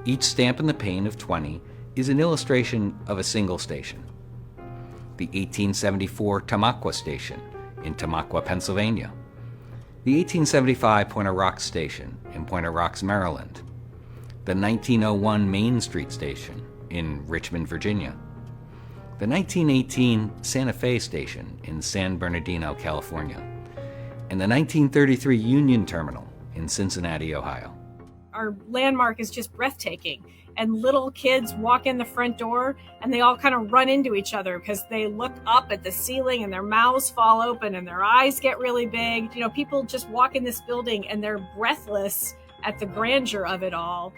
Each stamp in the pane of 20 is an illustration of a single station. The 1874 Tamaqua Station in Tamaqua, Pennsylvania. The 1875 Pointer Rocks Station in Pointer Rocks, Maryland. The 1901 Main Street Station in Richmond, Virginia. The 1918 Santa Fe Station in San Bernardino, California. And the 1933 Union Terminal in Cincinnati, Ohio. Our landmark is just breathtaking. And little kids walk in the front door and they all kind of run into each other because they look up at the ceiling and their mouths fall open and their eyes get really big. You know, people just walk in this building and they're breathless at the grandeur of it all.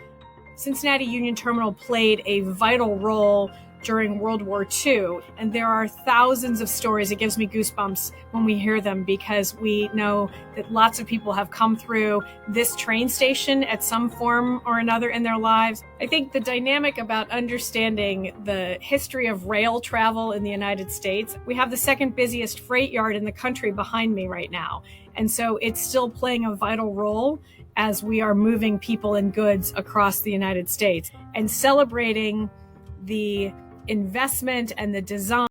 Cincinnati Union Terminal played a vital role during World War II, and there are thousands of stories. It gives me goosebumps when we hear them because we know that lots of people have come through this train station at some form or another in their lives. I think the dynamic about understanding the history of rail travel in the United States, we have the second busiest freight yard in the country behind me right now. And so it's still playing a vital role as we are moving people and goods across the United States and celebrating the investment and the design